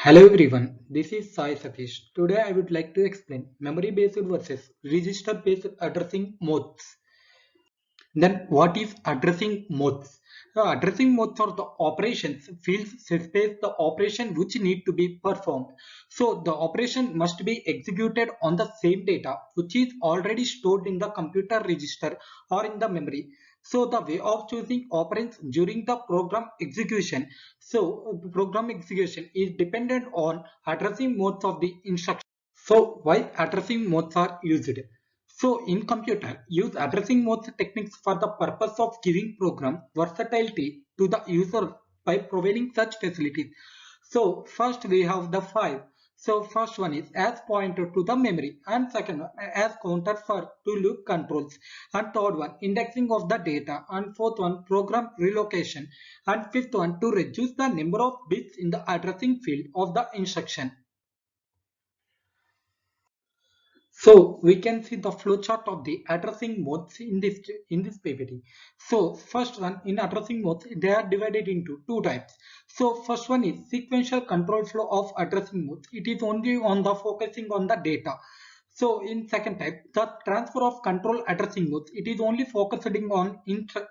Hello everyone, this is Sai Satish. Today I would like to explain memory based versus register based addressing modes. Then what is addressing modes? Addressing modes are the operations, fields, space, the operation which need to be performed. So the operation must be executed on the same data which is already stored in the computer register or in the memory. So the way of choosing operands during the program execution. So program execution is dependent on addressing modes of the instruction. So why addressing modes are used? So in computer, use addressing modes techniques for the purpose of giving program versatility to the user by providing such facilities. So first we have the five. So first one is as pointer to the memory, and second one as counter for to loop controls, and third one indexing of the data, and fourth one program relocation, and fifth one to reduce the number of bits in the addressing field of the instruction. So we can see the flowchart of the addressing modes in this PPT. So first one in addressing modes, they are divided into two types. So first one is sequential control flow of addressing modes. It is only on the focusing on the data. So in second type, the transfer of control addressing modes, it is only focusing on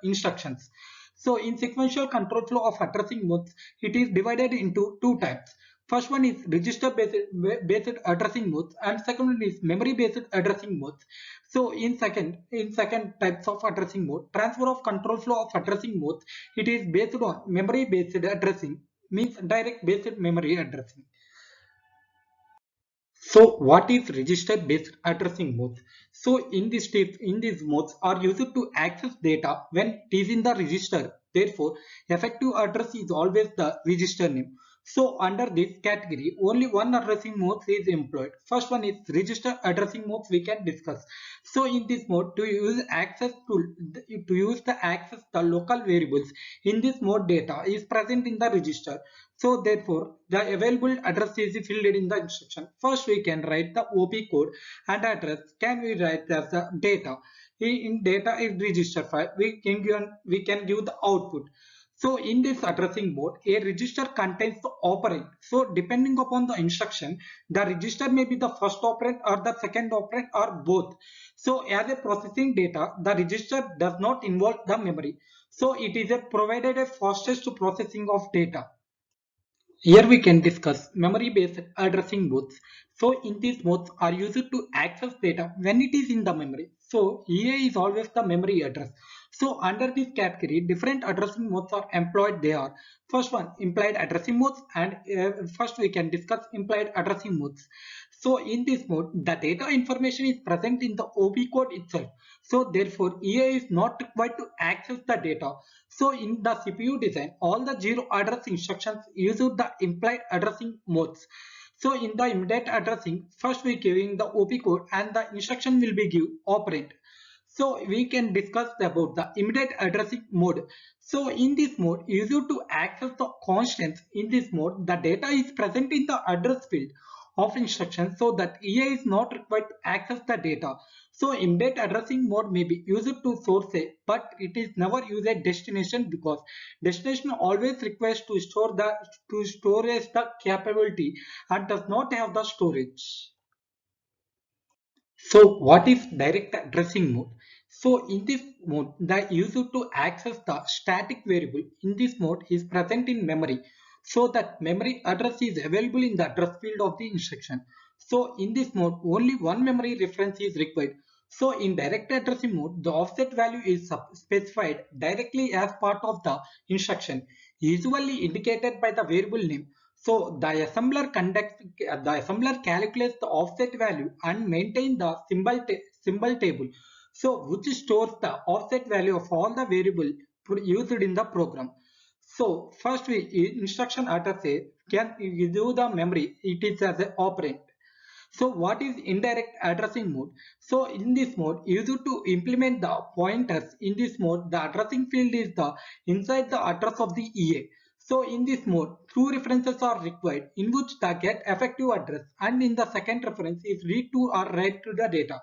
instructions. So in sequential control flow of addressing modes, it is divided into two types. First one is register based addressing modes, and second one is memory based addressing modes. So in second types of addressing mode, transfer of control flow of addressing modes, it is based on memory based addressing, means direct based memory addressing. So what is register based addressing modes? So in these modes are used to access data when it is in the register. Therefore, effective address is always the register name. So under this category, only one addressing mode is employed. First one is register addressing modes we can discuss. So in this mode, to use the access the local variables in this mode data is present in the register. So therefore, the available address is filled in the instruction. First, we can write the OP code, and address can we write as the data. In data is register file, we can give the output. So in this addressing mode, a register contains the operand. So depending upon the instruction, the register may be the first operand or the second operand or both. So as a processing data, the register does not involve the memory. So it is a provided a fastest processing of data. Here we can discuss memory-based addressing modes. So in these modes are used to access data when it is in the memory. So EA is always the memory address. So under this category, different addressing modes are employed. They are first one implied addressing modes, and first we can discuss implied addressing modes. So in this mode, the data information is present in the OP code itself. So therefore, EA is not required to access the data. So in the CPU design, all the zero address instructions use the implied addressing modes. So in the immediate addressing, first we giving the OP code and the instruction will be give operand. So we can discuss about the immediate addressing mode. So in this mode, used to access the constants in this mode, the data is present in the address field of instruction, so that EA is not required to access the data. So immediate addressing mode may be used to source a, but it is never used at destination, because destination always requires to storage the capability and does not have the storage. So what is direct addressing mode? So in this mode, the user to access the static variable in this mode is present in memory. So that memory address is available in the address field of the instruction. So in this mode, only one memory reference is required. So in direct addressing mode, the offset value is specified directly as part of the instruction, usually indicated by the variable name. So the assembler calculates the offset value and maintain the symbol table. So which stores the offset value of all the variable used in the program. So first we instruction address A can do the memory, it is as an operand. So what is indirect addressing mode? So in this mode, used to implement the pointers in this mode, the addressing field is the inside the address of the EA. So in this mode, two references are required, in which the get effective address, and in the second reference is read to or write to the data.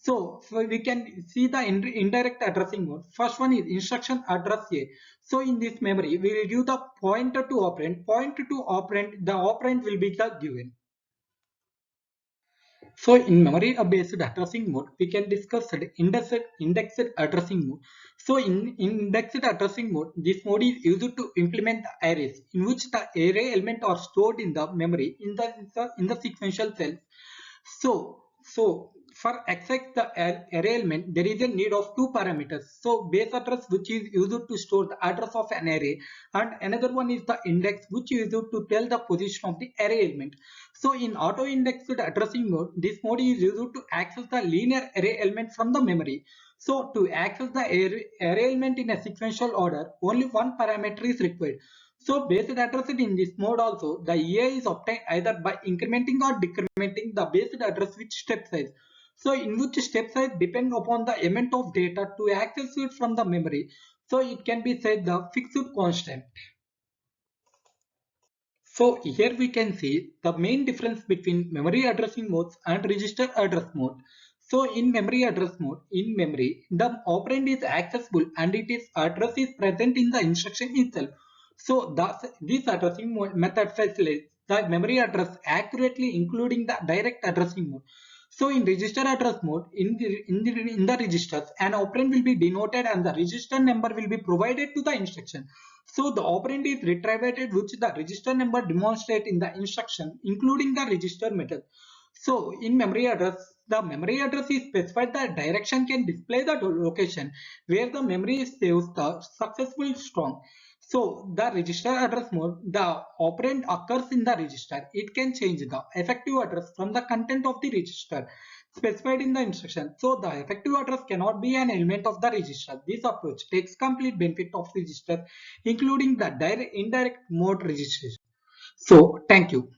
So we can see the indirect addressing mode. First one is instruction address A. So in this memory, we will give the pointer to operand. Pointer to operand, the operand will be the given. So in memory-based addressing mode, we can discuss the indexed addressing mode. So in indexed addressing mode, this mode is used to implement the arrays in which the array element are stored in the memory in the sequential cells. So for access the array element, there is a need of two parameters. So base address, which is used to store the address of an array, and another one is the index, which is used to tell the position of the array element. So in auto-indexed addressing mode, this mode is used to access the linear array element from the memory. So to access the array element in a sequential order, only one parameter is required. So based address in this mode also, the EA is obtained either by incrementing or decrementing the based address with step size. So in which step size depend upon the amount of data to access it from the memory. So it can be said the fixed constant. So here we can see the main difference between memory addressing modes and register address mode. So in memory address mode, in memory, the operand is accessible and its address is present in the instruction itself. So thus, this addressing method facilitates the memory address accurately, including the direct addressing mode. So in register address mode, in the registers, an operand will be denoted and the register number will be provided to the instruction. So the operand is retrieved which the register number demonstrate in the instruction, including the register method. So in memory address, the memory address is specified that direction can display the location where the memory saves the successful strong. So the register address mode, the operand occurs in the register. It can change the effective address from the content of the register specified in the instruction. So the effective address cannot be an element of the register. This approach takes complete benefit of register, including the direct indirect mode registration. So thank you.